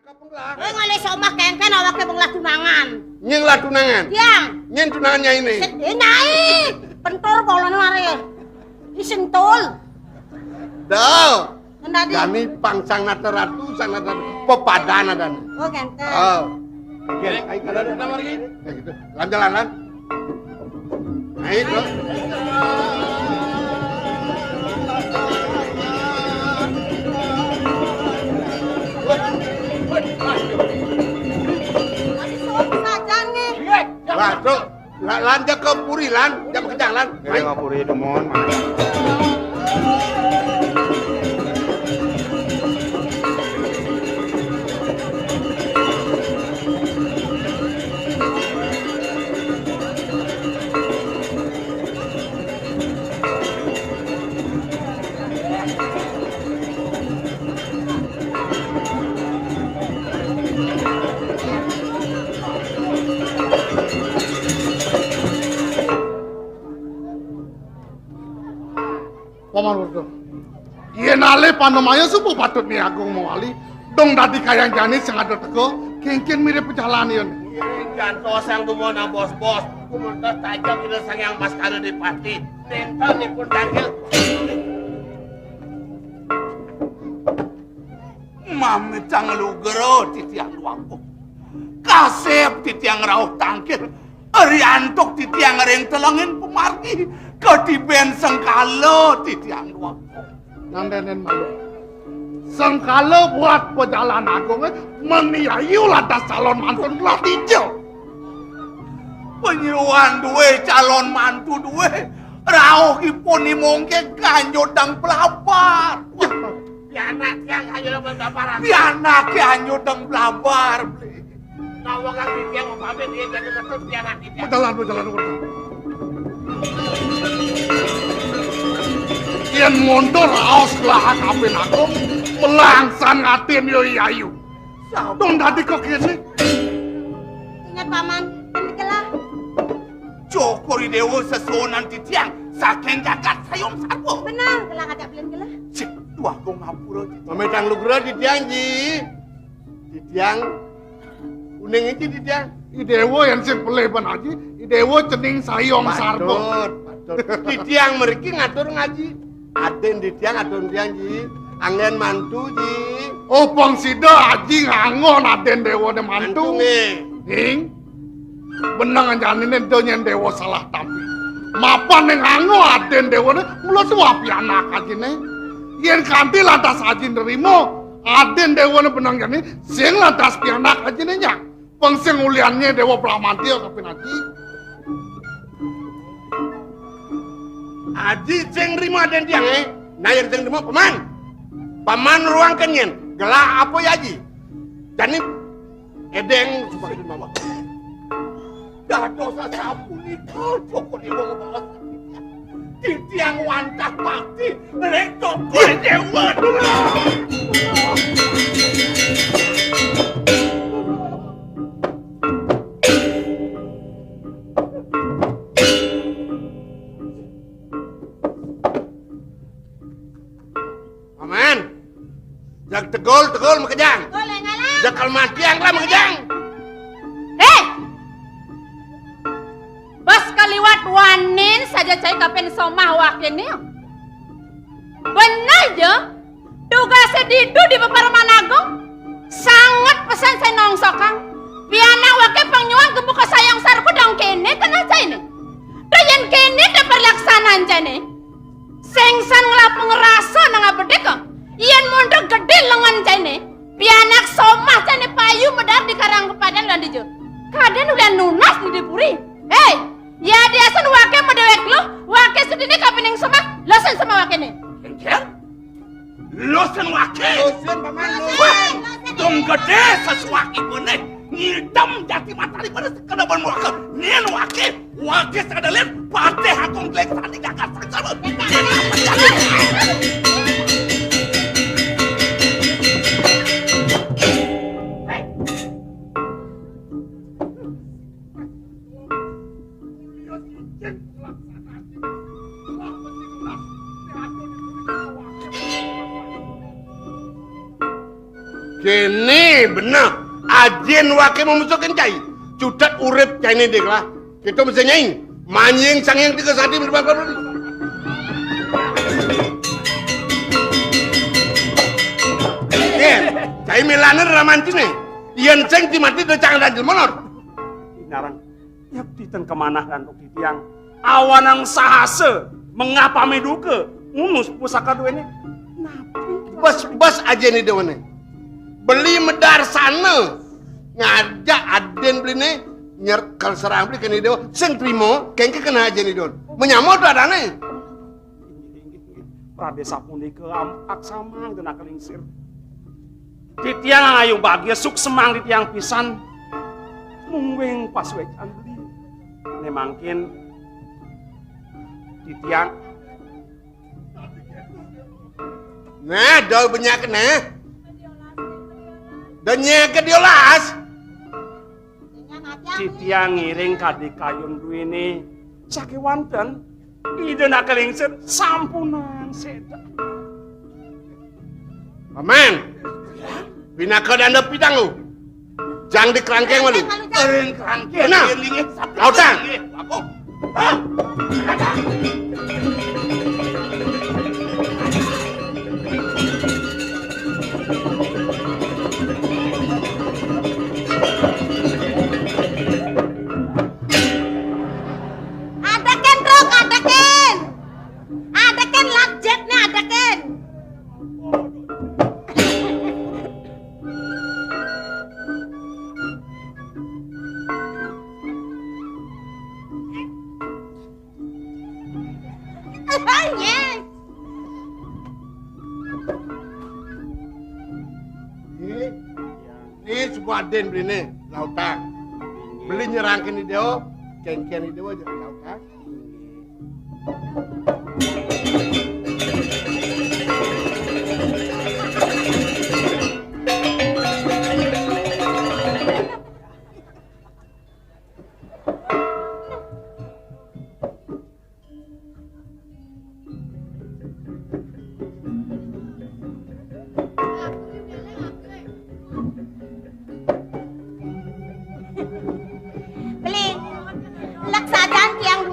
Ngale somah kengken awake wong lah tunangan. Nyeng lah tunangan. Yang. Nyen tunangannya ini. Nyai. Pentur polone mare. Isentul. Dah. Ngendadi. Dani pangsang nata ratu sang nata pepadana dan. Oh kenten. Oh. Oke, ayo kada nomor lagi. Ya gitu. Lan. Ayo, Bro. Lah, Bro. Lan ke puri lan, jam kejang lan. Ayo puri demon. Paman Werda. Yen ale panemaya supo patut nih agung mawali. Dong dadi kayang jani sing ada teko, kengken mirip pejalan yon. Gantos yang gumona bos-bos. Kumuntos tajam ina sang yang mas kada dipati. Tental dipun tangkil. Mami cang lugero titiang luangku. Kasep titiang rauh tangkil. Ariantok titiang reng telangin pemargi. Ketiben sengkalo titiang luangku. Nandenen malu. Sengkalo buat pejalan agung meniayu ladas calon mantun belah hijau. Penyuan duwe calon mantu duwe. Rauh ipun imongke kanyo dang pelabar. Pianak yang kanyo dang pelabar. Pianak kanyo dang pelabar. Nawa kang titiang mempamit dia jadi ketut pianak titiang. Pejalan. Yen mundur raos lah kapin agung melangsan ngatin yo yayu. Dong dadi kok kene. Ingat paman, kendikelah. Cokori dewa sesunan titiang saking jagat sayom sarwo. Benar, kelah ngajak belen kelah. Cik, dua ko ngapura titiang. Memetang lugera titiang ji. Titiang kuning iki titiang. Idewo yang sing peleban aji, idewo cening sayong sarbo. Titiang meriki ngatur ngaji. Aden titiang atur titiang ji. Angen mantu ji. Oh bang sida aji ngangon aden dewo ne mantu. Ning. Benang anjanine donyen dewo salah tampi. Mapan ning ango aden dewo ne mulo tua pianak ajine. Yen kanthi lantas aji nerimo, aden dewo ne benang jane sing lantas pianak ajine nya. Pengsing uliannya dewa Pramantio kapin aji. Aji sing rimo aden tiang Nah yang sing rimo paman. Paman ruang kenyen. Gelak apa ya aji? Jani edeng sebagai mama. Dah dosa sapuni pokok dewa ngebalas. Titiang wantah bakti. Rektor dewa. Jak tegol makejang. Boleh ngalah. Jakal matiang lah makejang. Bos kaliwat wanin saja cai kapen somah wakin niyo. Benar je. Tugas sedidu di Peparman Agung. Sangat pesan saya nongsokang. Piana wake pengnyuang kebuka sayang sarku dong kene kan aja ini. Dayan kene dapat laksanaan jane. Sengsan ngelapung rasa nang abedeka. Iyan mundur gede lengan jane. Pianak somah jane payu medar di karang kepadan lan dijo. Kaden udah nunas di dipuri. Hei, ya diasan wake medewek lo, wake sedini kapening somah, losen sama wake nih. Engkel? Losen wake? Losen paman losen. Dong gede sesuaki benek. Ngidam jati matahari pada sekedaban wake. Nien wake sekadalin pateh hakong gelek tadi gagak sangsara. Kene bener. Ajen wake memusuhkan cai. Cudat urip cai ini dek lah. Kita mesti nyaing. Manjing sang yang tiga sadi merupakan cai melaner ramanci nih. Ian ceng timati do cang dan jelmonor. Narang, ya titen kemana dan untuk titiang awanang sahase mengapa meduke ngunus pusaka dua ini. Bas aja nih dewane. Beli medar sana ngajak aden beli nih nyerkal serang beli kene dewa sing trimo kengke kena aja nih don menyamot ada nih pradesa punika ampak samang kena kelingsir titiang ayo bahagia suk semang titiang pisan mungwing pas wecan beli nemangkin titiang nah dol banyak nah danya ke diolas titiang ngiring kadi kayun duwene sakewanten ide nak kelingsir sampunan seda paman binaka danda pidang lu jang di kerangkeng malu kerangkeng nah lautang aku ini sebuah aden beli nih lautang beli nyerangkin di dewa kengkian di dewa jadi lautang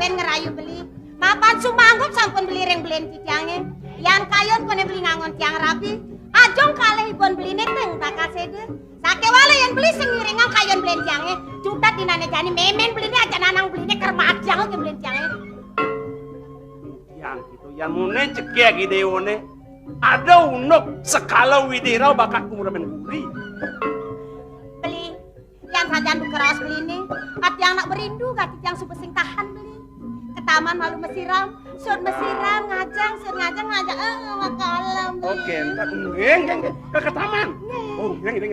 ngerayu beli mapan sumanggup sampun beli ring beliin titiange yang kayon kone beli ngangon tiang rapi ajong kalih ibon beli neteng tak kasede sake wala yang beli sing ngiringang kayon beliin tiange cutat dinane jani memen beli aja nanang beli kerma ajang ke beliin tiange yang itu yang mune cekek ideone ada unuk sekala widirau bakat kumuramen buri beli yang sajan bukeros beli ini at yang nak berindu gak yang supesing tahan beli taman malu mesiram, sur mesiram, ngajang makalam. Oke, enggak, ke taman. Oh, gini.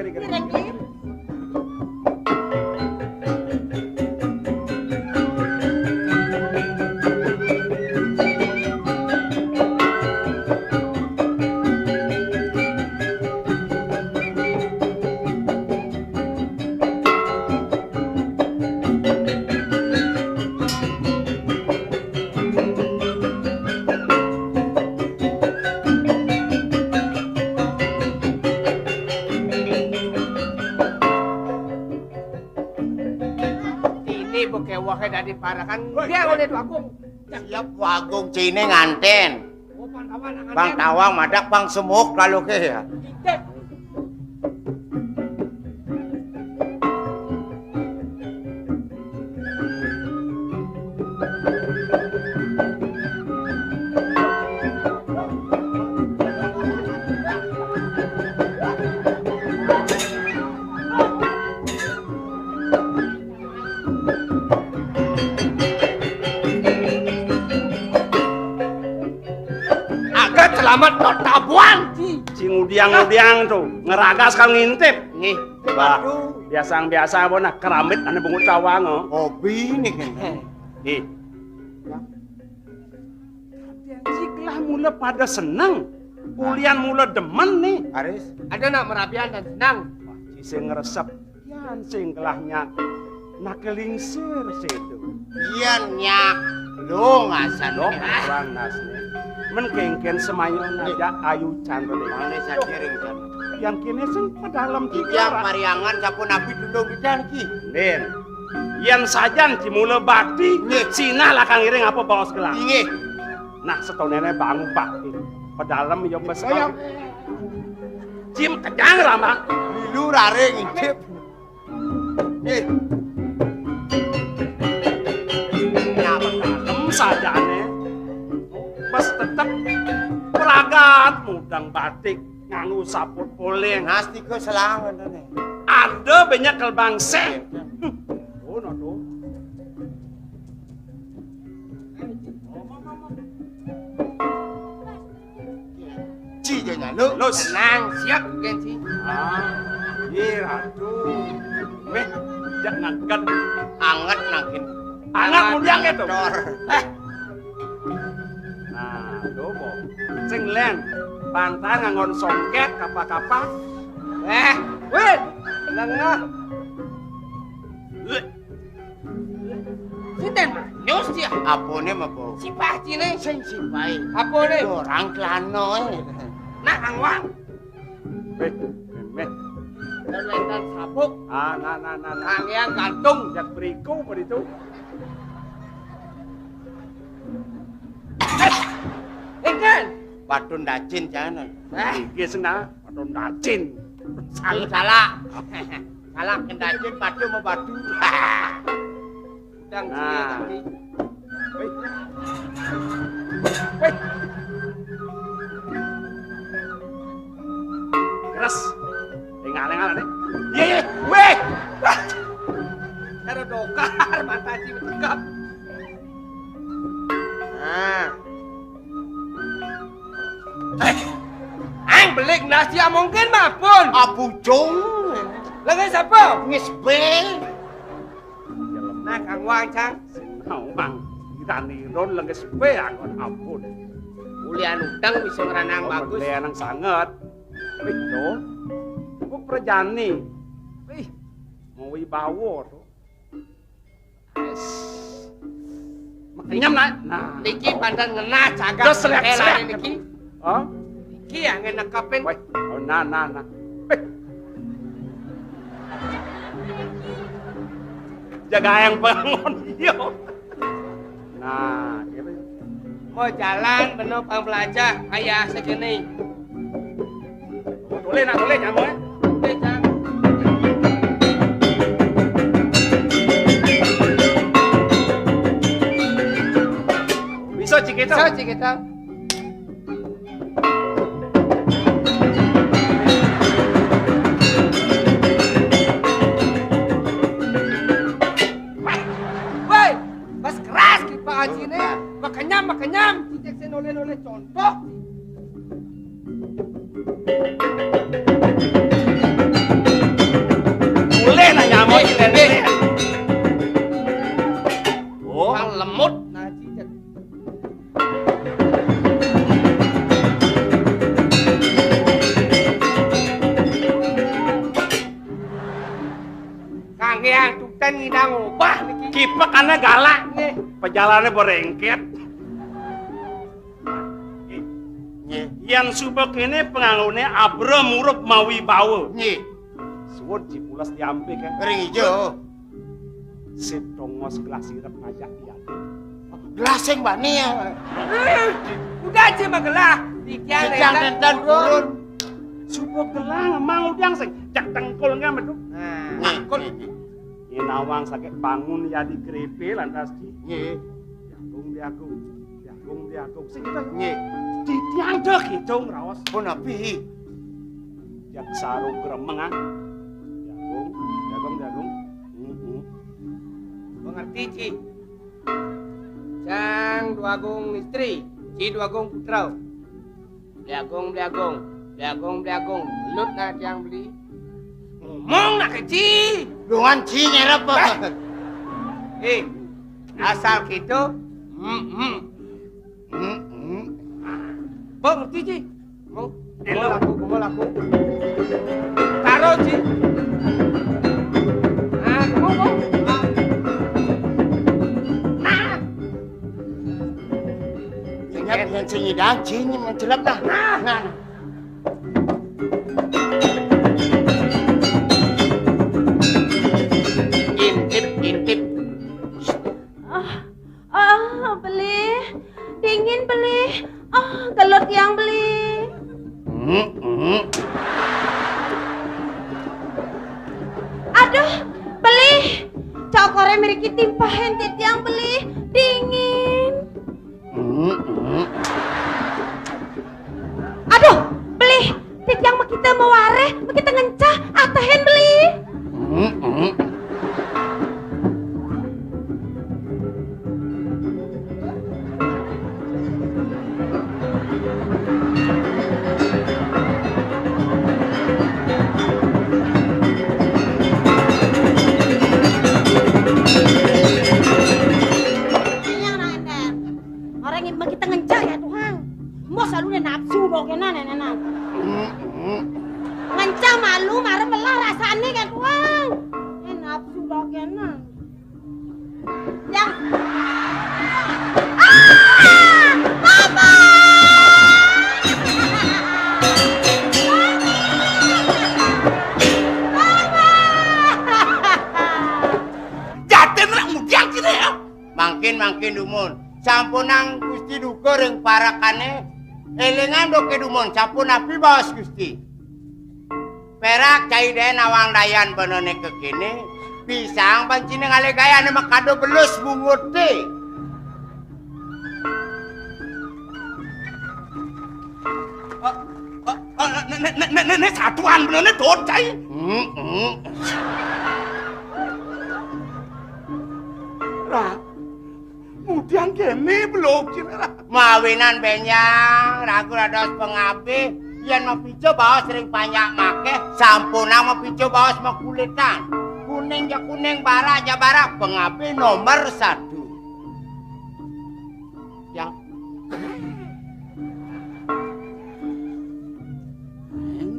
Dari parakan dia oleh aku siap wagung cine nganten bang tawang madak bang semuk lalu ke ya selamat tot tabuan cing udiang tuh ngeragas kang ngintip nih bah biasa bona keramit ane bungut cawang hobi nih nih jiklah mula pada seneng kulian mula demen nih Aris ada nak merapian dan senang sing ngeresep yan sing kelahnya nak kelingsir situ iya nyak lu ngasan dong orang nasne men kengken semayon aja ayu candro deh mana sadiring kan yang kini sing pedalam Tiang tiara. pariangan sampun api dudung di ki. Den, yen sajan dimula bakti, Nggih. Cina lah kang iring apa bawa segelas. Inggih. Nah, setonene bangun bakti. Pedalam ya mesem. Jim kejang Rama. Lilu raring incip. Nggih. Nah, pedalam sajane. Pas tetep peragat mudang batik nganggo saput poleng. Nastiko selang ngene. Ada banyak kelbangse. Oh, no, no. Ci je lu. Los. Tenang, siap gen Ci. Iya, aduh. Meh, jangan kan. Anget nangkin. Angat mudiang itu. Dor. Nah, dobo. Sing len, pantai ngangon songket kapal-kapal. Wait. Tenang. Sinten nyos dia. Apone mabo. Sipah Cine. Sing sipai. Apone? Orang klano. Nak angwang. Meh, meh. Lentan sabuk. Nah. Angyang gantung. Jak beriku beritu. Engkan. Patun dacin jangan. Iki sena, padon dacin. Salah. Salah kendacin padu mau padu. Udang Nah. Cine tadi. Weh. Weh. Keras. Engal nih. Iya. Weh. Karo dokar mata Ci cekap. Nah. Ang belik nasi mungkin mapun. Abujung. Lengan siapa? Ngisbe. Nak angwang Cang. Sinawang. Kita niron lengges be angon ampun. Ulian udang bisa ngeranang bagus. Leanang sangat. Wih, do. Aku perjani. Wih, mau wibawa to. Yes. Makanya nah. Niki pandan ngena cagak. Dos selek-selek. Niki. Oh, Niki yang enak kapin. wih, oh, nah. Wih. Jaga yang bangun yo. Nah, gitu. Mau jalan bener pang belajar ayah segini. Boleh nyamu. Oke Cang. Bisa cikita. So kita. Woi, pas keras kita aji nih. Makanyam. Cicek saya noleh contoh. Boleh nyamu. Oh, Pang lemut. Nah cicek. Kang yang tukten ngidang ubah niki. kipak karena galak. Nih. Pejalannya berengket. Nggih. Yang subek ini pengangunnya abra murup mawi bawa. Nggih. Suwun cipulas diampik ya. Ring ijo. Setongos gelas sirap ngajak dia. Gelasing bani ya. Udah aja magelah. Dikian Sejang dan turun. Subek gelang mau diang sing jak tengkul nggak meduk. Nah, Nggih. kul. Ini nawang sakit bangun ya di grepe lantas di Nggih. diagung sing kita Nggih. di tiang dek itu ngerawas Pun api. jak sarung gremeng ah. Diagung. Mengerti Ci? Sang duagung istri, Ci duagung putra. Beagung. Lut nak yang beli. Ngomong nak ke Ci. Luan ci nyerap. Asal gitu. Bang ngerti Ci? Mau laku. Taruh Ci. Nah, kamu. Ingat yang sing idang ci mencelap dah. Nah. mereka timpahin titiang beli dingin. Aduh, beli titiang mah kita mau wareh, kita ngencah, atahin beli. Orang yang kita ngencah ya Tuhan. Mau selalu nafsu bokena nenek. Ngencah malu marah melah rasanya kan Tuhan. Nafsu bokena. Yang Mama! Jaten nak mudiang sini ya. Mangkin dumun. Sampunang Gusti duka ring parakane elingan doke dumon sampun api bawas Gusti. Perak cai den awang dayan benone kekini pisang pancine ngale gayane makado belus bunguti. Nenek satuan benone dot cai. Mudiang kene belum cina. Mawinan benyang ragu rados pengapi yen mapijo bawas sering banyak make sampunang mapijo bawas makulitan kuning ya kuning barak ya barak pengapi nomor 1 yang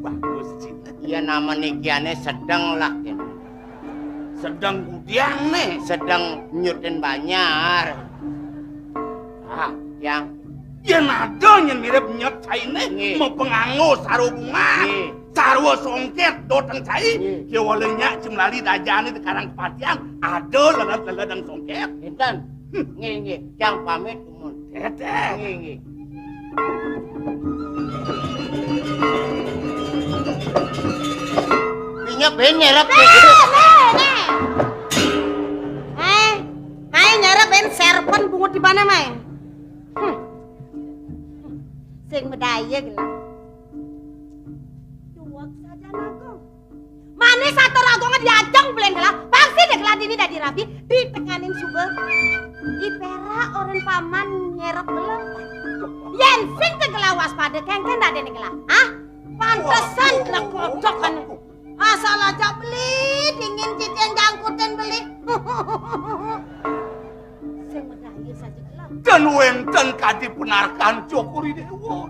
bagus cina. ya nama nikiane sedang lah kene. Sedang mudiang nih. Sedang nyutin banyar. Yang Yen ada yang mirip nyet cai nih mau penganggo saru bunga. Sarwa songket doteng cai. Kia walenya cemlali dajani di karang kepatian. Ada lelet-lelet dan songket. Intan. Nge, yang pamit umun. Teteh. Nge. Pinya benyerap. Hai nyarap ben serpon bungut di mana mai? Sing medaya gelap. Duwak saja nago. Manis satu ragongan diajang belen gelap. Pasti deh gelap ini dah dirapi, ditekanin suber. Ipera orang paman nyerap gelap. Yen sing tegela waspada kengken dah dene gelap. Ah? Pantesan gelap kodok kan. Asal aja beli dingin cicing jangkutin beli. Sing medaya saja gelap. Dan wenten kadi penarkan cokuri dewa.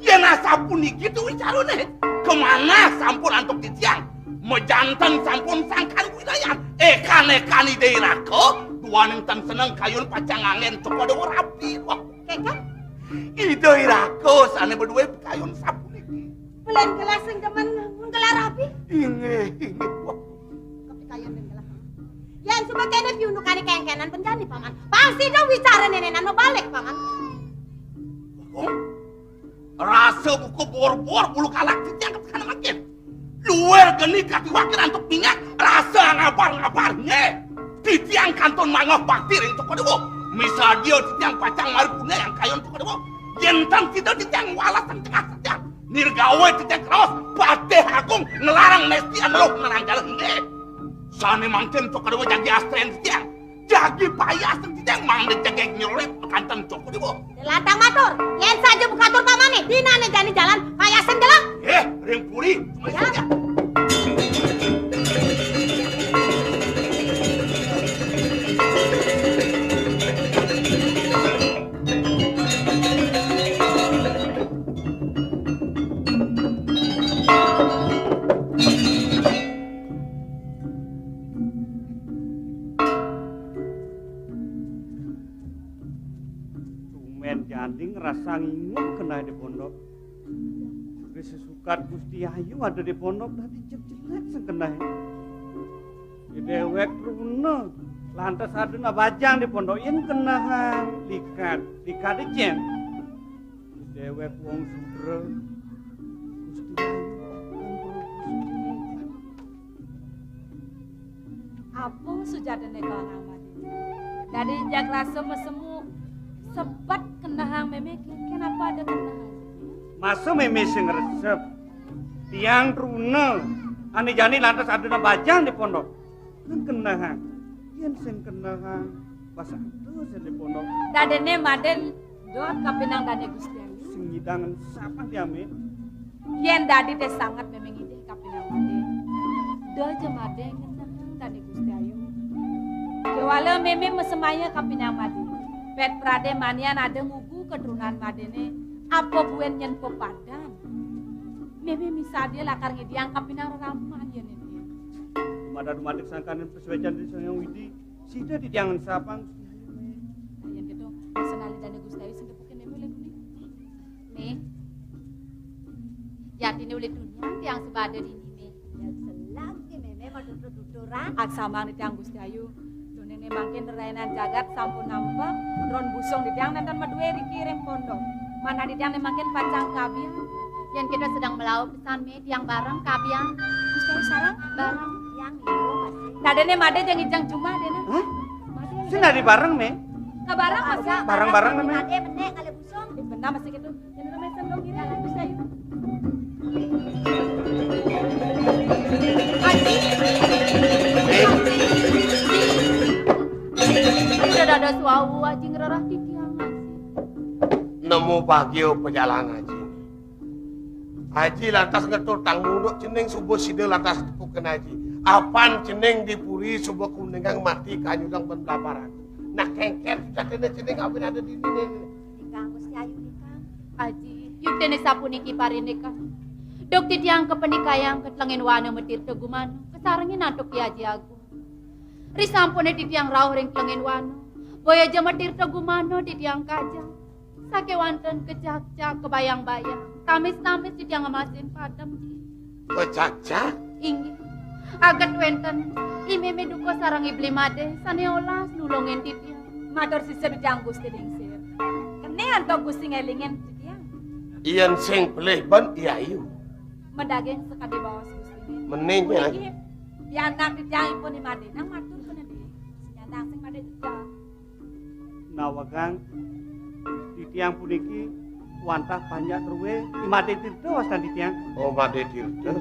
Yen asapun iki tu wicarane. Kemana sampun antuk titiang? Mejanten sampun sangkan wilayah. Ekan-ekan daerah ko. Duaning tan seneng kayun pacang angin toko dewa rapi. Kekan? Ide irako sana berdua kayun sapun iki. Belen gelas sing demen nggelar rapi. Inge. Kopi kayun den gelas. Yang sebagainya piundukane kengkenan penjani paman. Pasti dong bicara nenenan no balik paman. Rasa buku bor-bor bulu kalak titiang ketekan makin. Luar geni kati wakil antuk minyak. Rasa ngapar-ngaparnya. Titiang kanton mangoh baktir yang toko dewa. Misal dia titiang pacang maripuna yang kayun toko dewa. Yentan tidak titiang walas dan tengah saja. Nirgawe titiang keros. Pateh agung ngelarang nestian loh menanggal hende. Sane mangken toko dewa jagi astren titiang. Jagi payas titiang mang dijagek nyolep kanton toko dewa. Latang matur, yen saja bukatur pamane, dinane jani jalan payasen gelang. Ring puri, cuma saja. Jadi ngerasa ngingung kena di pondok. Sesukat Gusti Ayu ada di pondok tadi jelek sekena. Di dewek runa. Lantas ada na bajang di pondok ini kena likat dicen. Di dewek wong sudra. Gusti Ayu Apung sujadane kau hang made. Dari jak rasa mesemu sebat kenahang meme kenapa ada kenahang? Masa meme sing resep. Tiang runa. Ani jani lantas aduna bajang di pondok. Kan kenahang. Yen sing kenahang. Pas atuh sing di pondok. Dadene made dot kapinang dane Gusti Ayu. Sing ngidangan sapa diame. Yen dadi teh sangat memang ide kapinang made. Do aja made ngenahang dane Gusti Ayu. Kewala meme mesemaya kapinang made. Pet prade manian ada ngugu keturunan madene. Apa buen nyen pepadan. Meme misalnya lakar ngidiang kapinang raman yen ini. Mada dumadik sangkanan pesuecan di sayang widi. Sida di jangan sapang. Ayan gitu. Senali dane Gusti Ayu sing kepukin meme oleh kuning. Me. Jatine oleh dunia tiang sebada di ini. Ya selam ki meme mau duduran. Aksamang di tiang Gusti Ayu. Done mangkin rainan jagat sampun nampak ron busung di tiang nantan madue dikirim pondok. Mana di tiang mangkin pacang kabian. Yang kita sedang melaut pesan me tiang bareng kabian. Gusti Ayu sarang Bareng. Yang itu masih. Nadene made jang ijang cuma dene. Hah? Sing dari bareng me. Kabarang masa. Barang-barang Ada namanya. benek kali busung. Benar masih gitu. Yang namanya sendok kira kan Gusti Ayu. Sudah ada suau aji ngerarah di tiang aji. Nemu bagio pejalan haji. Haji lantas ngetur tang munduk ceneng subuh sida lantas tukuken haji. Apan ceneng dipuri subuh kuningang mati kanyudang ben belaparan. Nah kengker catene ceneng apin ada di ini. Nikang Gusti Ayu nikang. Aji, yuk dene sapuniki parinika. Dok di tiang kepenikayang ketlengin wana metir tegumano. Kesarangin nantok di aji aku. Risampune di tiang rauh ring tlengin wana. Boya aja metir tegumano di tiang kajang. Sake wanten kecak-cak kebayang-bayang. Tamis-tamis di tiang emasin padam ji. Kecacak. Inggih. Agat wenten. Imeme duko sarang ibli made. Saneolas nulungin di tiang. Matur sisir di tiang Gusti Dingsir. Kene antok Gusti ngelingen di tiang. Iyan sing pelih ban Iyayu. Medageng sekadi bawas Gusti. Meningnya. Puniki pianak di tiang ipun di made. Nang matur pun di. Senyandang sing made di tiang. Nawagang di tiang puniki wantah banyak ruwe imade tirta wastan di tiang. Oh made tirta.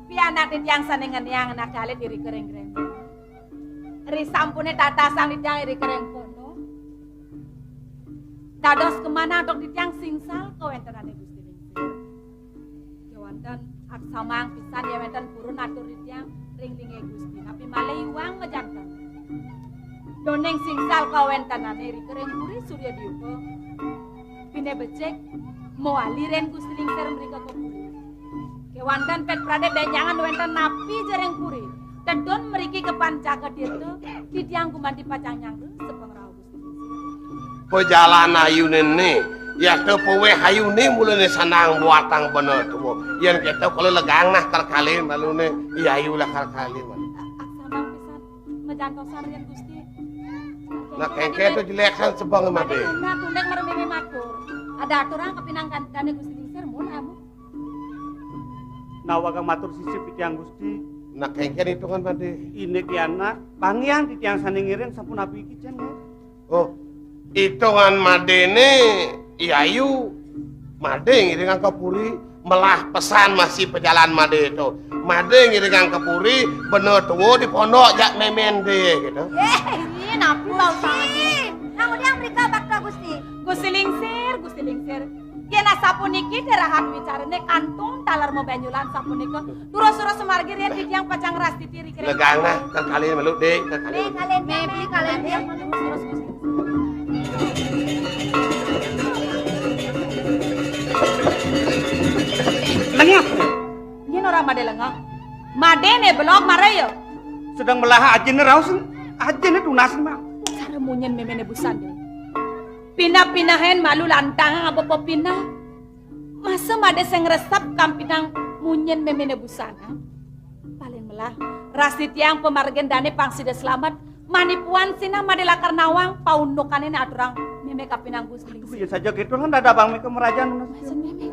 Pianak di tiang sanengan yang anak kali diri kering-kering. Risampune tatasang di tiang iri kering pono. Dados kemana dok di tiang singsal kau entenane Gusti Dingsir. Kewanten aksamang pisan ya wenten purun atur di tiang ring-ringe Gusti. Tapi malah iwang ngejantan. Doneng singsal kau entenane iri kering puri surya diuko. Pine becek mau aliren Gusti Dingsir mereka ke puri. Kewanten pet prade benjangan wenten napi jereng puri. Dan don meriki kepancaka dirto di tiang kumanti pacang nyangru sepengrau Gusti Dingsir. Pejalan ayune ne. Ya teu powe hayune mulane sanang buatang bener tuh. Yen kita kalau legang nah kalkalin malune Iyayu lah kalkalin. Aksamang pisan menjangkau sarian Gusti. Nah kengke itu jeleksan sebang made. Nah tundek marmeme matur. Ada aturan kepinangkan dane Gusti Dingsir mun amu. Nawagang matur sisip di tiang Gusti. Nah kengke itu kan made. Ini tiana pangian di tiang saningirin sampun api kicen ya. Oh hitungan madene Iyayu made ngiringan ke puri melah pesan masih pejalan made itu. Made ngiringan ke puri bener tuh di pondok jak memende gitu. Ini napi bau sangat ini. Nang udah mereka bakta Gusti. Gusti Dingsir. Yen sapuniki derahat wicarane kantung talar mau banyulan sapunika. Turus-turus semargi riyen di tiang pacang ras di tiri kering. Legang nah kalkalin malu deh Nih kalkalin. kalian Mebli kalian yang yang Turus Gusti. Lengah. Yen ora made lengah. Madene blok marayo. Sedang melah ajine rausen. Ajine tunasen mah. Cara munyen memene busande. Pinah-pinahen malu lantang apa pinah. Masa made sing resep kampinang munyen memene busana. Paling melah rasit yang pemargen dane pangsida selamat manipuan sina made lakar nawang paundukane aturang meme kapinang Gusti Dingsir. Ya saja gitu kan ada bang ke merajaan. Sen meme.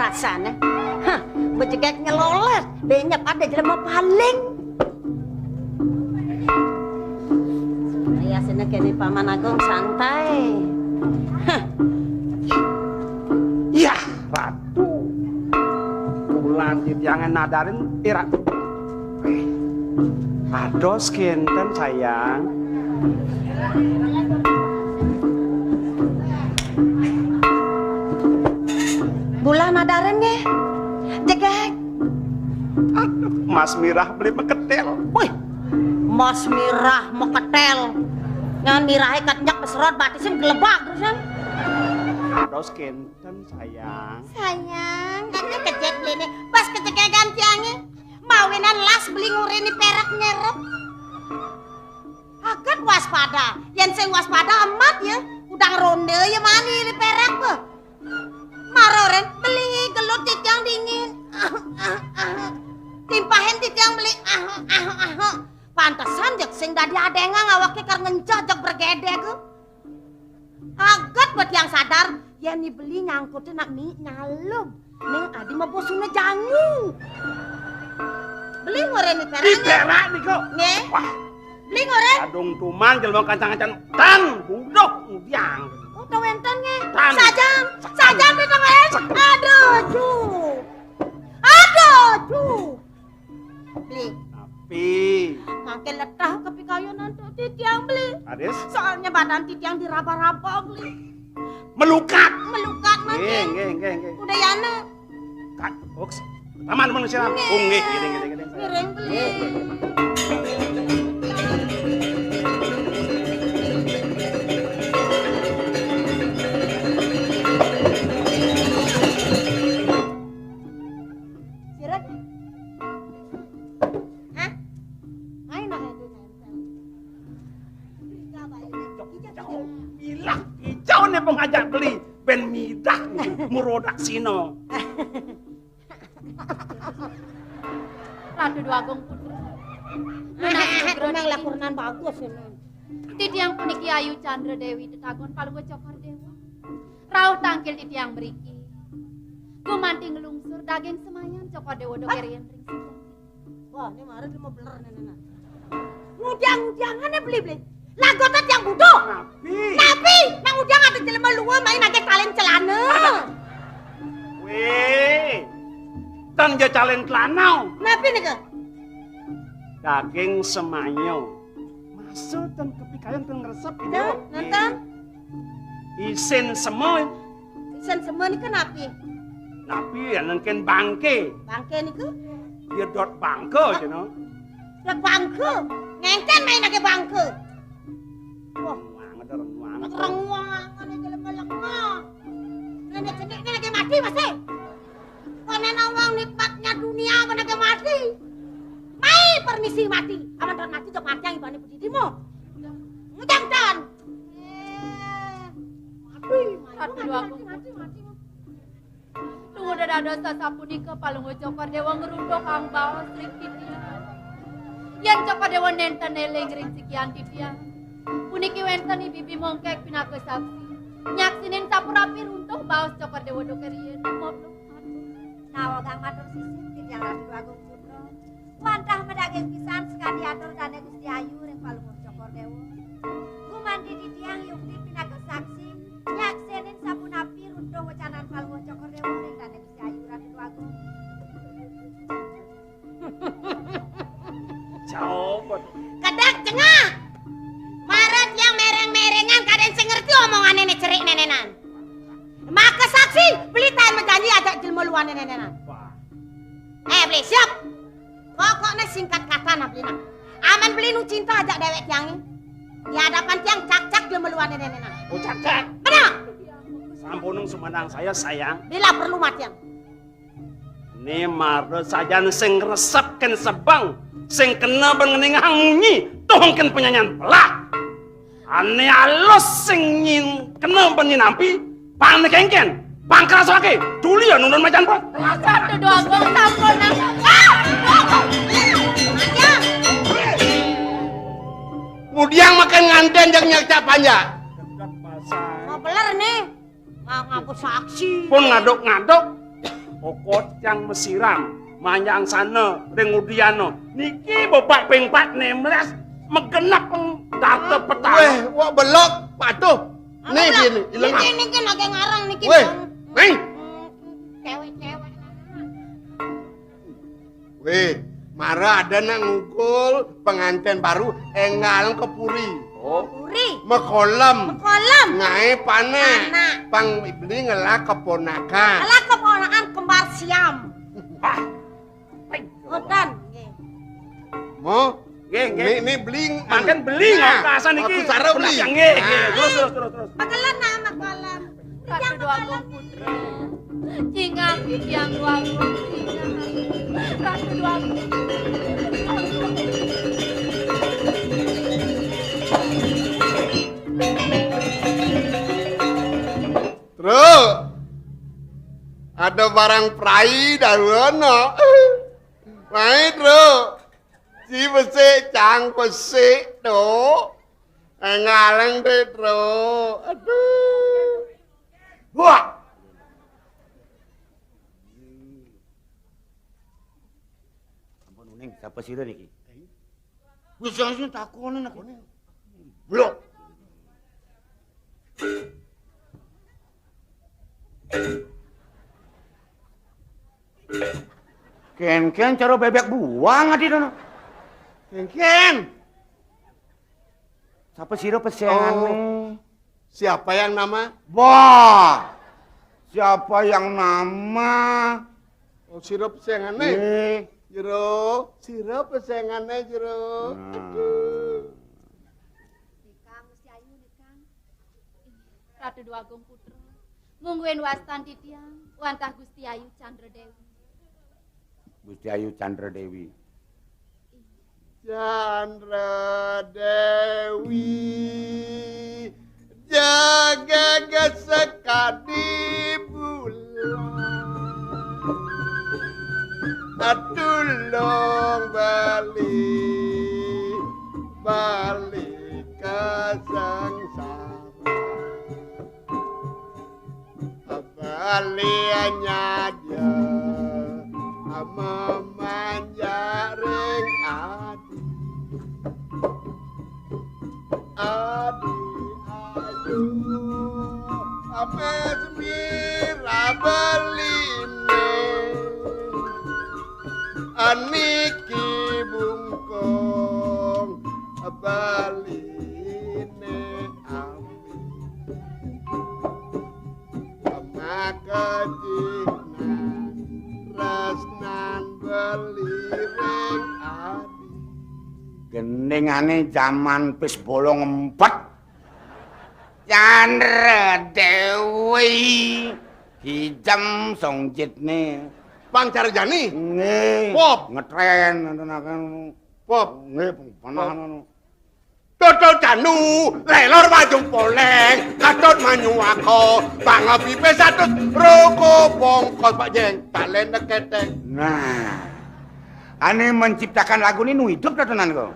rasanya. Hah, bejegek nyeloles, banyak pada jelema paling. Ayah kene Paman Agung santai. Hah. Ya, Ratu. Bulan jangan nadarin Ratu. Ados kenten sayang. Bulan nadaran nge. Jegek. Aduh, Mas Mirah beli meketel. Wih, Mas Mirah meketel. Ngan Mirah katnyak peserot batisin gelebak terusan. Ados kenten sayang. Sayang, katnya kejek beli pas kejek gantiannya. Mawinan las beli ngurini perak nyerep. Agat waspada, yang sing waspada amat ya. Udang ronde ya mani di perak be. Maroren beli gelut titiang dingin. Timpahin titiang beli. Pantesan jek sing dadi adengang awake kar ngencah jek bergedek. Agat buat yang sadar, ya nih beli ngangkutin nak mie nyalum. Ning adi mah bosuna jangu. Beli ngoren nih perak. Di perak nih kok. Nge? Wah, Beli ngoren? adung tuman jelma kancang-kancang tan budok udiang. Oh, tawenten nge. Tan. Sajam di tangan. Aduh, cu. Aduh, cu. Beli. Tapi, Makin letah kepi kayu nanti titiang beli. Adis, Soalnya badan titiang diraba-raba beli. melukat. Melukat makin. Nggih. Udah yana. Kak, hoax. Taman manusia. Nggih, gede. Miring beli. Sirat. Hah? Main nah itu nempel. Bilang hijau nih pengajak beli ben midah murodak sino. Ratu Dwagung Putra. Memang lakuran bagus ini. Titiang puniki Ayu Chandra Dewi tetagon palunggo cokor dewa. Rauh tangkil titiang beriki. Gumanti ngelungsur daging semayan cokor dewa dokerian ring siang. Wah, ini marah dia mau beler nenek. Ngudang-ngudangannya beli-beli. Lagotat yang butuh. Nabi, nang udang ada jelema luwe main aja kalian celana. Weh, tan ja calen telanau. Nabi nih ke? Daging semayo. Masuk tan kepikayan tan ngeresep ini. Tuh, nonton. Isin semua. Isen semua nih ke nabi. Nabi yang nengken bangke. Bangke nih ke? Dia dot bangke, you know. Udah bangke. Ngengken main aja bangke. Wah, Renguangan. renguangan aja lemah-lemah. Nenek sedek ini lagi mati masih. Konen awang nikmatnya dunia menagih mati. Mai permisi mati. Aman dan mati jok mati yang ibane pujidimu. Ngejang dan. Mati. Tunggu dada sasapunika palunggo cokor dewa ngerundok kang bawas ring titiang. Yan cokor dewa nenten eleng ring sikian titiang. Puniki wenten bibi mongkek pinake saksi. Nyaksinin sapurapi runtuh bawas cokor dewa dokerian. Nawagang matur sisih titiang Ratu Dwagung Putra. Wantah medaging pisan sekali atur dane Gusti Ayu ring palunggur cokor dewa. Gumanti titiang yukti pinake saksi. Nyaksinin sapunapi runtuh wecanan palunggur cokor dewa ring dane Gusti Ayu Ratu Dwagung. Coba. Kadak cengah. Maret yang mereng-merengan kaden sing ngerti omongan nenek cerik nenenan. Maka saksi beli tahan menjanji ajak jelma luan nenenan. Beli siap. Pokoknya singkat kata nak beli nak. Aman beli nu cinta ajak dewek tiangnya. Di hadapan tiang cak-cak jelma luan nenenan. Oh cak. Benar? Sampunung sumanang saya sayang. Bila perlu matiang. Ini marah saja sing resepkan sebang. Sing kena bengeningah munyi. Tuhongkan penyanyian pelah. Ane alus sing nyin kena penyinampi. Pang nekengken. Pang keras lagi. Duli ya nunun macan pot. Ratu Dwagung sampun nang. Mudiang makan nganten jang nyakca panja. Mau beler nih. Ngaku saksi. Pun ngaduk-ngaduk. Kokocang Mesiram, Manyang sana, Rengudiano. Niki bebak ping 416 megenap data petang. Weh, wak belok, patuh. Nih dia nih, ilang. Niki lagi ngarang niki. Weh, nih. Cewek-cewek. Weh, Mara ada nak ngukul pengantin baru engal ke puri. Oh, Puri. Mekolam. Kolam. Ngai panak. Panak. Pang ibni ngelak keponakan. Alah keponakan kembar siam. ah, Odan. Mau? nggih. Ini beling. Makan beli ngakasan iki. Aku sarap beli. Nggih. Nah. Terus. Pakalan nama kolam. Ratu Dua Agung Putra. Jingang Titiang Dua Agung. Ratu Dua Agung. Terus ada barang prai darono. Mai terus. Si besi cang besi do. Ngaleng deh terus. Aduh. Wah. Ampun uning, siapa sih niki? Bisa sih takonin aku nih. Belum. Ken cara bebek buang adi dono. Ken. Siapa sih pesengan Oh. Siapa yang nama? Wah, siapa yang nama? Oh, sirup pesengannya. Jero, sirup pesengannya jero. Nikang Gusti Ayu nikang. Ratu Dua Agung Putra. Mungguin wastan Titiang, wantah Gusti Ayu Chandra Dewi. Gusti Ayu Chandra Dewi. Chandra Dewi jaga sekadi bulan tulung balik ke sengsara baliannya dia memanja ring Adi ayu ame semira beline aniki bungkong baline ami makajiknan resnan belireng adi Gendingane zaman pis bolong empet. Chandra Dewi. Hijam songjitne. Pang Carjani Nggih. Pop. Ngetren tenakan. Pop Nggih, panahan ngono. Toto Canu lelor majung poleng katut manyu ako pangapi pesatut roko bongkos Pak Jeng talen neketeng. Nah. Ane menciptakan lagu ini nu hidup dah tenan kok.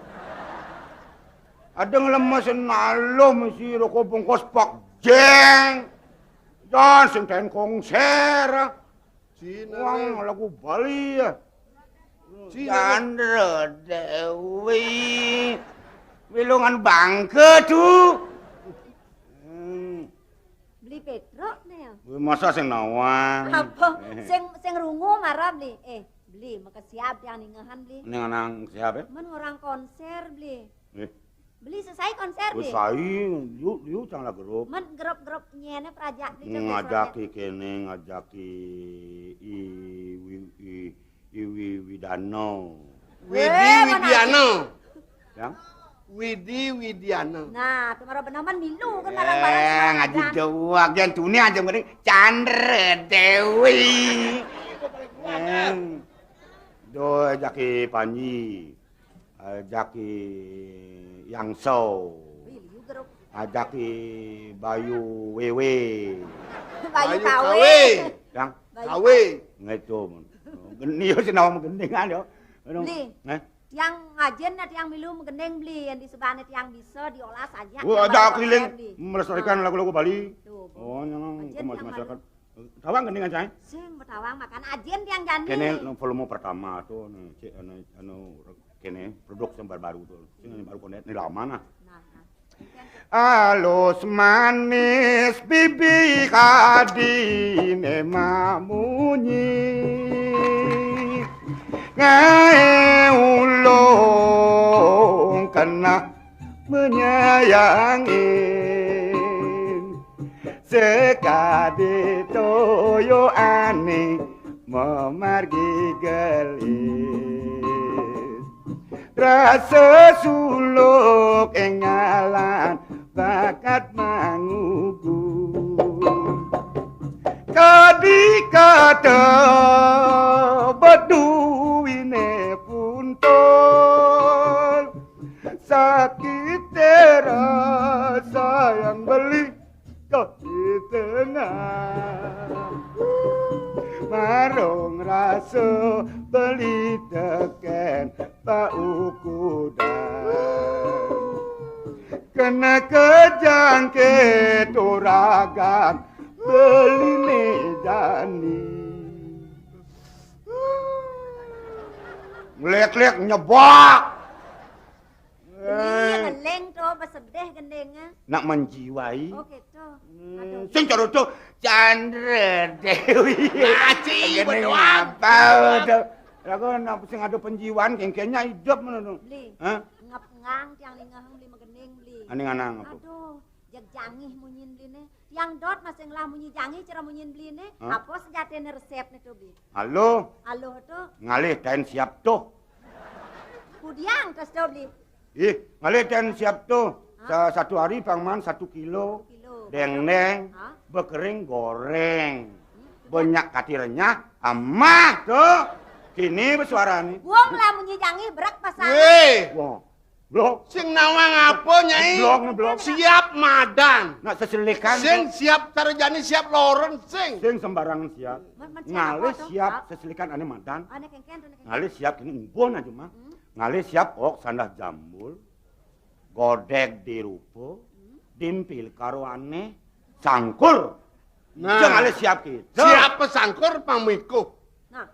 Ada ngelemes nalo mesti roko bongkos Pak Jeng. Dan sing den konser. Wang lagu Bali ya. Chandra Dewi. Wilungan bangke tu. Beli Petro nih. Masa sing nawang. Apa? Sing rungu marah beli. Beli maka siap yang ningahan beli. Ning anang siapa? Men orang konser beli. Eh, Beli selesai konser beli. usai yuk jangan grup. Men grup-grup nyene praja beli. Ngajaki kene ngajaki Iwi Widano. Widi Widiano. Yang? Widi Widiano. Nah, kemarin benaman milu kan barang-barang. Ngaji doa gen dunia aja mending Chandra Dewi. Do jaki Panji. Jaki Yangso. Beli grup. Ajaki Bayu Wewe. Bayu Bayu kawe. Yang Kawe. ngeto. Geni yo sinawang gendingan yo. Beli. Yang ngajen nanti yang milu menggendeng beli yang di sebelah yang bisa diolah saja. Wah, ada keliling melestarikan lagu-lagu Bali. Tuh. Oh, yang Ngajen masyarakat. Tawang geningan cai. Sing betawang makan ajen tiang jani. Kene volume pertama tuh kene produk yang baru tuh. Sing baru konet ini lama nah. Alus manis bibi kadine mamunyi ngae ulung kena menyayangin sekade toyo ane memargi gelis rasa suluk engalan bakat mangugung kadi kata beduine puntol sakit terasa yang beli di tengah marung rasa beli teken bau kudan kena kejangkit uragan beli medani ngelek-lek nyebak Iya gendeng tuh, bersedih gendengnya. nak menjiwai Oh gitu. Aduh. sing cara tuh Chandra Dewi Aci, gini betul. apa tuh aku nak sing ada penjiwaan kengkengnya hidup mana Beli. hah Ngap-ngang tiang lingaheng beli megending beli. Ani nganang apa? Aduh, jag jangih munyin beli ne. Tiang dot masing lah munyi jangih cara munyin beli ne. Hah? Apa sejatine resep ne tuh beli. Halo, Halo tuh, ngalih dan siap tuh. kudiang terus tuh beli. Ngalih dan siap tuh. Satu hari pangman 1 kilo. Kilo. Deng-deng, Hah? bekering goreng. Banyak katirnya, amah tuh. Kini bersuara nih. Buang lah munyi jangih berak pasangan. Weh, Wah, blok. sing nawang apa nyai? Blok nih blok. Siap madan. Nak seselikan. Sing siap tarjani siap loren sing. Sing sembarangan siap. Ngalih siap seselikan ane madan. Ane kengken tuh. Ngalih siap kini umpun aja mah. Ngalih siap ok sandah jambul. Godek di rupo. Dimpil karo ane. Sangkul. Nah. Jangan ngalih siap gitu. Siap pesangkur pamiko. Nah.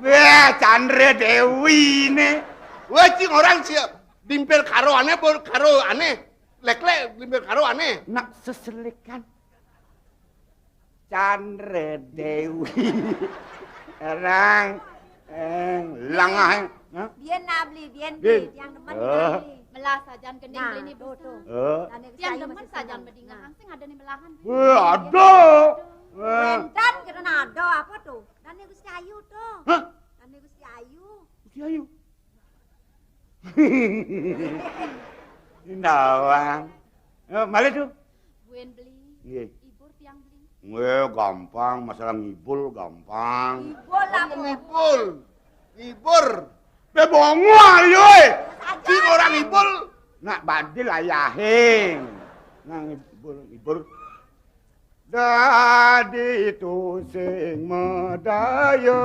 Wah, Chandra Dewi nih. Wah, cing orang siap. Dimpil karo aneh, karo aneh. Lek-lek, dimpil karo aneh. Nak seselikan. Chandra Dewi. Orang. Langah. Bien nah beli, bien Bien. beli. Tiang demen beli. Melah sajan gending Nah, beli nih tuh tuh. Ane Tiang kesayu demen masih sajan senang. bedingan sing ada nih melahan. Wah, ada. Bentan kita nado apa tuh? Dane Gusti Ayu tuh. Hah? Dane Gusti Ayu. Gusti Ayu. Ndawang. Malih tuh. Buen beli. Nggih. Ibur tiang beli. Gampang, masalah ngibul gampang. Ibol apa? Ibur. Bebongo ayo. Cing orang ibul. Nak badil ayahing. Nang ibur. Dadi itu sing medayung.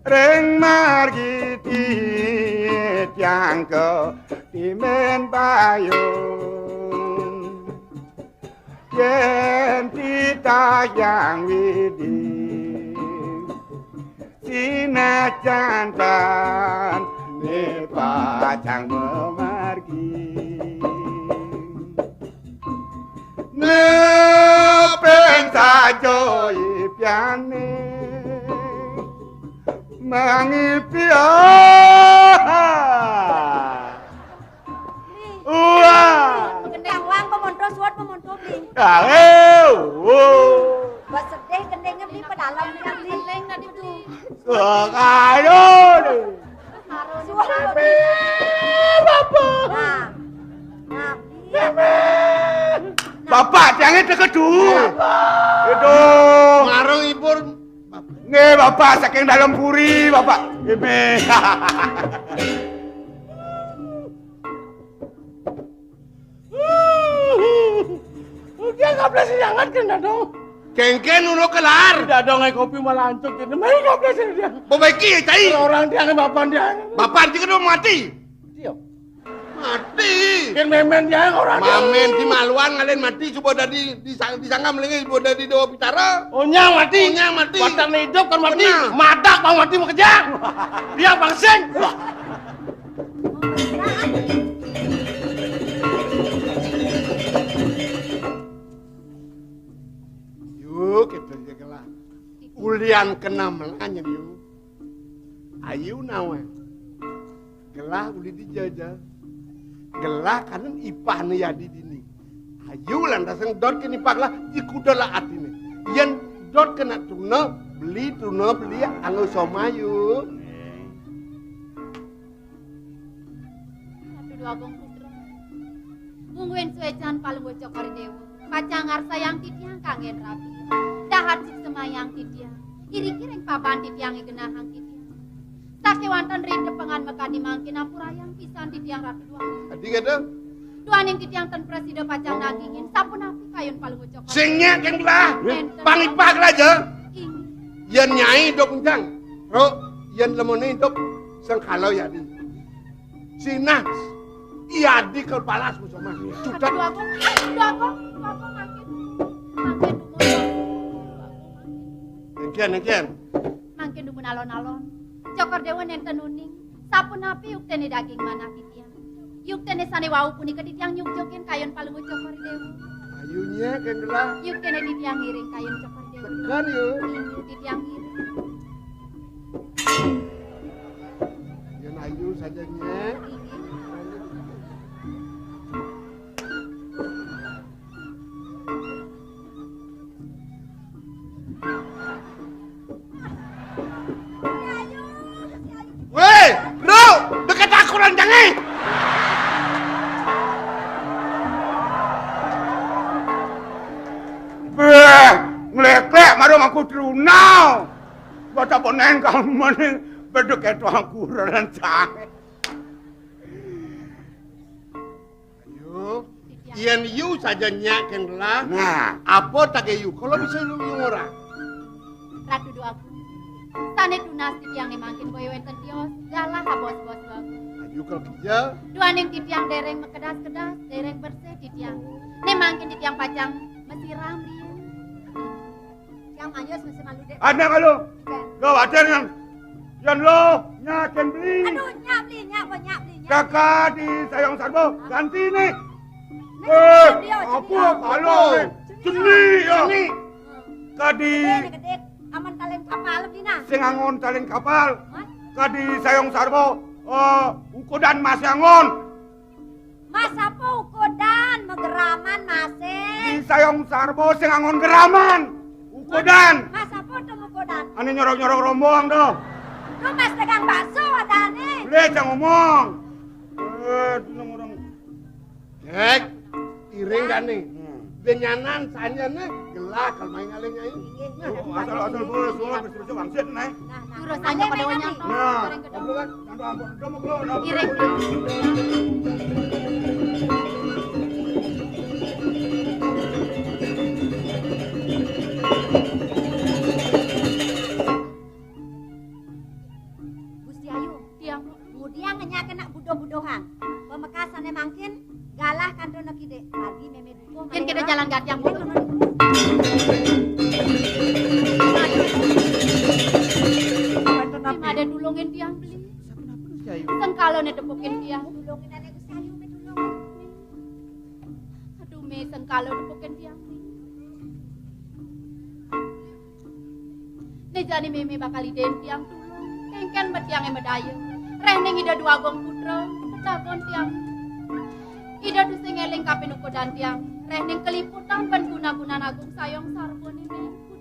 Reng margi tiang ke timen bayung. Yen titayang widi sinajan ne pacang memargi nepeng sajo ipiane mangipia wah Gendang wang pemonto suat pemonto beli. Buat sedih gendengnya beli pedalam tiang beli. Leng nggak dibeli. Ayo deh. Suat beli. Nah beli. Bapak jangan tekedu. Itu. Marung ibur. Nggih, Bapak saking dalam puri, Bapak. Ini. Dia nggak boleh jangan kena dong. Kengken uno kelar. Tidak dong, kopi malah hancur gitu. Main nggak boleh dia. Babaiki, cai. Orang dia bapak dia. Bapak juga udah mati. Dia. Mati. Yen memen yang ora. Mamen di maluan ngalen mati coba dadi disangka melingi coba dadi dewa pitara. Onyang mati. Onyang mati. Watang hidup kan mati. Benar. Madak mau mati mau kejang. Dia bangseng. Yuk kita jaga. Ulian kena melanya yuk. Ayu nawe. Gelah uli dijajah. Gelah kanan ipah nih ya di dini. Ayu lantasan dot kini paklah ikudalah atine. Yen dot kena tuna beli anggo somayu. Aduh agong putra. Mungguin suecan paling bocok kari dewa. Pacangar sayang titiang kangen rapi. Dahat sik semayang titiang. Iri-kiring paban titiang genahang titiang. Sakewantan rinde pengan mekani mangkin ampurayang pisan titiang ratu dua. Tadi kata Duaning titiang ten presiden pacang nagingin sapun api kayun paling bocok. singnya kan gelah. Pangipah aja. Yen nyai dok kencang. Ro yen lemone dok sengkalau ya di. Sinas. Iya di kepala sama. Sudah. Aduh agong mangkin. Mangkin dumun. Nekian. Mangkin dumun alon-alon. Cokor dewa nenten uning. Sapun api yuk tene daging mana titiang. Yuk tene sane wau puni ke titiang nyuk jokin kayun paling cokor dewa. Ayunya kan gelah. Yuk tene titiang ngiring kayun cokor dewa. Tekan yuk. Yuk titiang ngiring. Yen ayu sajanya. Weh, bro, dekat aku ranjangnya. Ngelek-lek marung aku trunau. Bata ponen kamu maning bedek itu aku rencang. Ayo, yen yu sajanya kan gelah. Nah, Apa tak yu? Kalau bisa lu orang. Ratu doaku. Tane tunas titiang nemangkin boyo enten tios. Galah ha bos-bos bagus. Ayo kalau kerja. Duaning titiang dereng mekedas-kedas, dereng bersih titiang. Nemangkin titiang pacang mesiram dia. Yang manyos mesti malu dek. ada kalau lo ada yang lo nyakin beli. Aduh, nyak beli, nyak beli. Kakak di Sayong Sarbo ganti nih. Apa kalau seni ya? Kadi Gede, aman kalian kapal lebih nah. sing angon talen kapal. Kadi Sayong Sarbo ukudan mas angon. Mas apa ukodan megeraman masih. Di Sayong Sarbo sing angon geraman. Ukudan. Mas apa tuh ukodan? Ani nyorok-nyorok rombong tuh. Lu mas dagang bakso adane. Boleh jangan ngomong. Orang. Cek, iring kan nih. Benyanan sanyane gelah kalau main ngaleng nyai. Asal boleh semua bersih-bersih wangsit nih. Terus tanya pada wanyang toh. Nah, Goreng gedong. ngobrol kan? Nanti ampun, udah mau keluar. Ireng. Gusti Ayu, Tiang. kemudian ngenyakin nak budoh-budohan. Pemekasannya mangkin galah kantono kide. Lagi meme duko. Yen kita jalan gak tiang bodoh. Ada dulungin tiang beli. Sengkalo nih depokin tiang. Dulungin nenek Gusti Ayu me dulung. Aduh me sengkalo depokin tiang beli. Nejani meme bakal iden tiang tulung. Kengken betiang medaya. Reneng ida dua gong putra. Petagon tiang. Ida tu sengeling kapin ukodan tiang. Reneng keliputan ban guna-guna agung sayong sarbo nih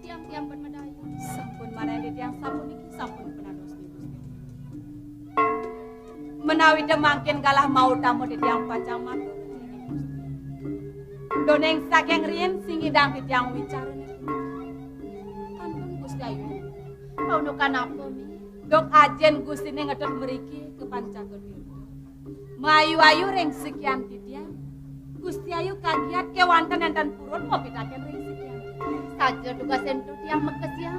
tiang-tiang ban medaya. Sampun mana di tiang sampun iki sampun penados nih Gusti. Menawi demangkin galah mau tamu di tiang pacang matur. Doneng saking rien sing idang di tiang wicara nih. Ampun Gusti Ayu. Paunukan apa mi? Dok ajen Gusti ne ngedot meriki ke Pancagedhira. Mayu-ayu reng sekian titiang. Gusti Ayu kagiat kewanten enten purun mau pitaken reng sekian. Saja duga sentuh tiang mekesiang.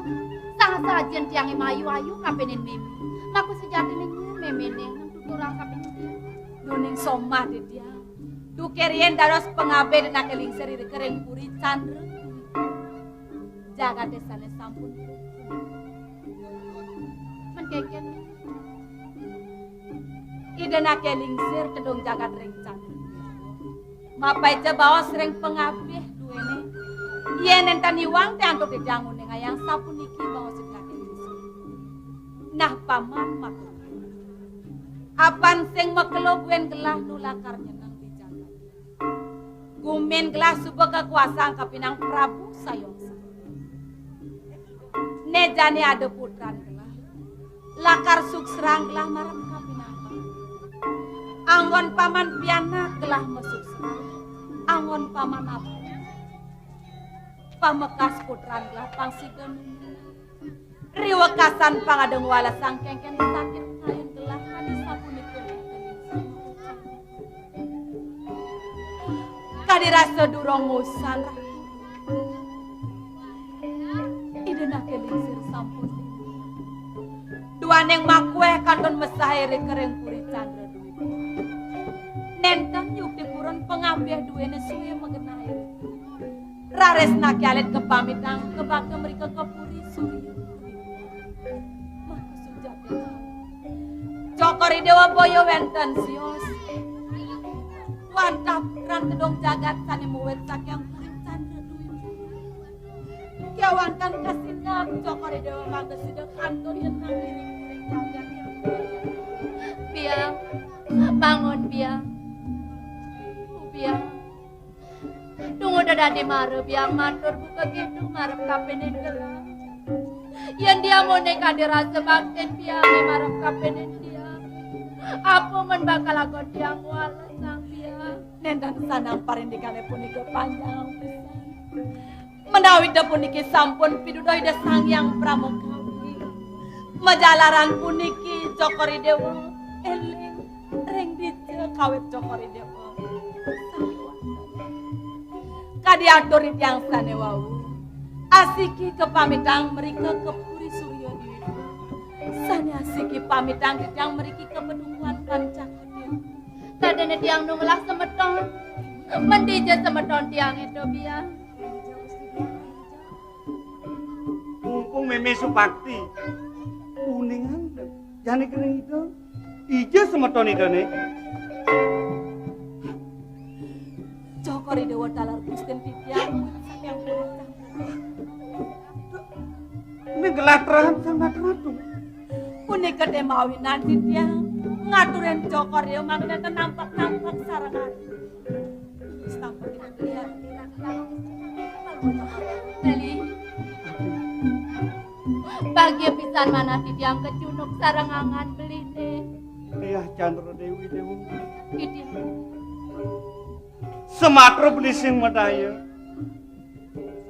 Sah sajen tiang mayu-ayu kapenin meme. Laku sejati nih meme nih nang tuturang kapenin tiang. ning somah di dia. Du kerien dados pengabe dan kelingser di kering puri candre. Jaga desane sampun. Menkeken. Ida na kelingser tedong jagat ring candre. Mapai ca bawa sering pengabe duene. Yen enten iwang te antuk dijangun ning ayang sapuniki bawa sebelah kelingser. Nah paman matur. Apan sing mekelobuen gelah nulakar nyenang di jagat. Gumen gelah subuh kekuasaan kapinang Prabu Sayongsa. Nejane ada putran gelah. Lakar sukserang gelah marem kapinang. Anggon paman piana gelah mesuk serang. Anggon paman apa? Pamekas putran gelah pangsigen. Riwekasan pangadeng wala sangkengken sakit kayun gelah hadis sapunikun. Kadirasa durong musan. Idena kelingsir sampun. Duaneng makwe kanton mesahiri kering puri candra duit. Nentang yukti purun pengambih duene suye mengenai. Rares nakialet kepamitang kebaka mereka kepuri surya. Maka sujatnya. Cokori dewa boyo wenten sios. Wantap ran kedong jagat sani muwet sakyang puri candra duit. Kiawankan kasinap cokori dewa maga sidek kantor yang namiring jagat. Biang, bangun biang. Biang. Tunggu dadi mare biang matur buka gitu marep kapenen gelah. Yang dia mau neka dirasa bakten biang marep kapenen dia. Apa men bakal agon biang wala sang biang. Nendang sanang parindikane puniki panjang pisan. Menawi da puniki sampun pidudoy da sang yang pramukawi. Majalaran puniki cokori dewa eling ring dice kawit cokori dewa. Kadiatur yang sane wau. Asiki kepamitang mereka ke puri surya dewi. Sane asiki pamitang yang mereka ke bedungan pancaknya. Tadene tiang nunglah semeton. Mendija semeton tiang itu biang. Mumpung meme supakti. Kuningan jane kering itu. Ija semeton itu nih. Cokori dewa dalar Gusten titiang yang Ini gelah terahan sangat ratu. punika demawinan titiang ngaturin cokor dewa mangga nampak-nampak sarangan. Sampai kita lihat. Beli. Bagia pisan mana titiang kecunuk sarangangan beli deh. Iya Chandra Dewi Dewi. Gitu. Sematra beli sing medaya.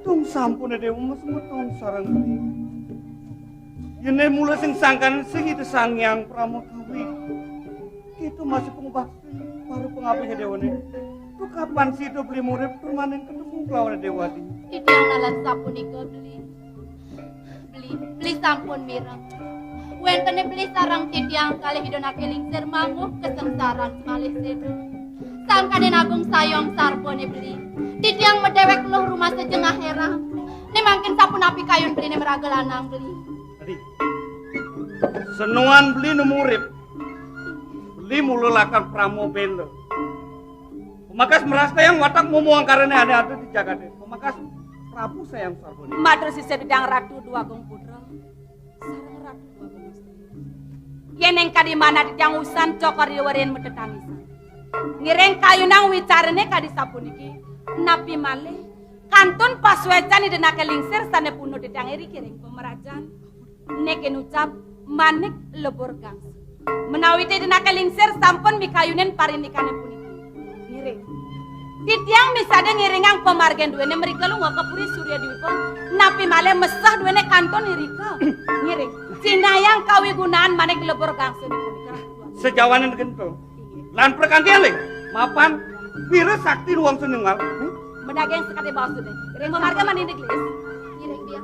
Tung sampun dewa mas metong sarang beli. Yene mula sing sangkan sing itu sangyang pramukawi. Itu masih pengubakti baru pengabdinya dewa nih. Tuh kapan sih itu beli murid permanen ketemu lawan dewa di? Itu yang nalan sapunika beli. Beli sampun mireng. Wentene beli sarang titiang kali hidona kelingser manguh kesengsaran semalih sedo. Sangkanen agung sayong sarbone beli. Titiang medewek luh rumah sejengah herang. Ini mangkin sapun api kayun beli ini meraga lanang beli. Tadi senuan beli numurip. Beli mulu lakan pramo belo. Pemakas merasa yang watak muang karena ada di Jakarta. Pemakas Prabu sayang sarbone. Matur sise bidang ratu dua gong putra. Sarang ratu dua gong istri. Yeneng kadi mana titiang usan cokor diwarin metetangisan. Ngireng kayunang wicarane kadi sapuniki. Napi malih kantun paswecan idena kelingsir sane puno titiang iri kiring pemerajan. Neken ucap manik lebur gangs. Menawi idena kelingsir sampun mikayunen parinikane puniki. Ngiring. Titiang misade ngiringang pemargen duwene mereka lu ngok kepuri surya diwipo. Napi malih mesah duwene kantun irika. Ngiring. Cinayang kawigunaan manik lebur gangs ini punika. Sejawanan gento. Lan perkantian leh, mapan wira sakti ruang senengal. Menageng sekali bawa sudah. Kering memarga manindik lis. Ngiring dia.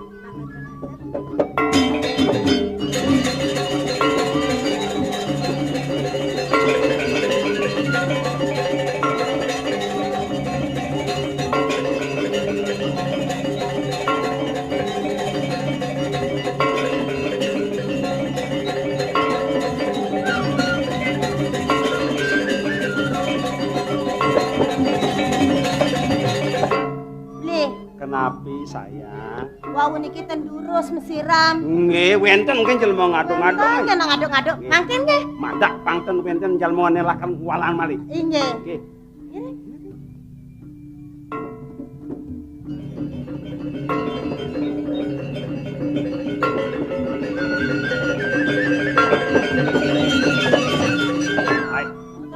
sayang. Wah, niki tendurus mesiram. Nggih, wenten kan jelma ngaduk-ngaduk. Jangan ngaduk-ngaduk. Mangkin nggih. Madak pangten wenten jalma nelakan walan malih. Inggih. Nggih.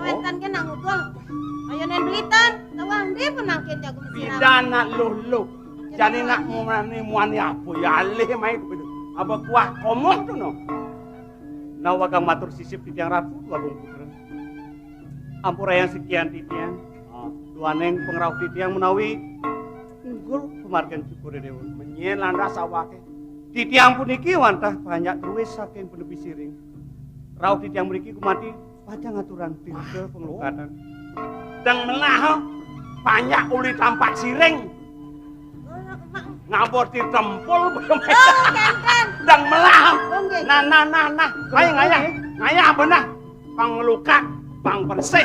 Wenten kan nang udul. Ayo nen belitan. Tawang dia pun nangkin jago mesiram. Pidana luluh. Jani nak muani apa ya alih mai begitu. Apa kuah komoh tu no. Nawagang matur sisip titiang ratu wagung putra. Ampura yang sekian titiang. Duaneng pengrauh titiang menawi unggul pemargan syukur dewa. Menyen landas awake. Titiang puniki wantah banyak terus saking penepi siring. Rauh titiang mriki kumati pajang aturan tirta pengelukatan. Dan melah banyak uli tampak siring. Ngabur ditempul dan melah. Nah. Ayo ngayah benah. Pang luka, pang bersih.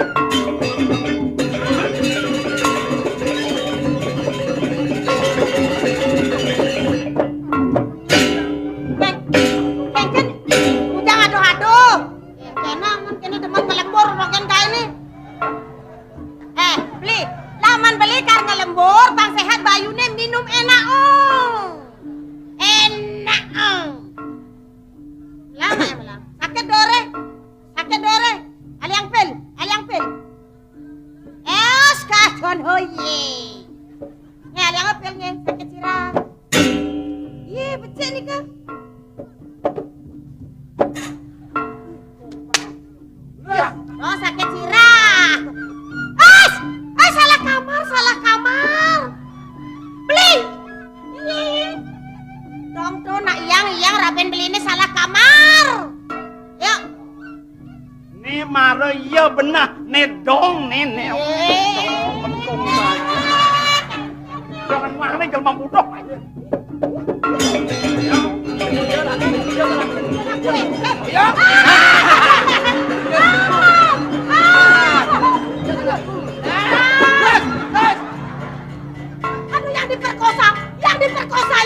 Ujang aduh-aduh. Kena kene demen ngelembur makan kae ini. Beli. Laman beli karena lembur, bang sehat bayune minum enak. Enak. Lama ya malam. Sakit dore. Aliang pil. Kadon hoye. Nih aliang pil nih sakit sirah. Iya becek nih kak. Oh sakit sirah. Salah kamar. Beli. Dong tuh nak iyang raben beli ini salah kamar. Yuk. Ni mara iya benah, ni dong ni. Pentung jangan mana jelma budok aja. Aduh yang diperkosa, yang diperkosa.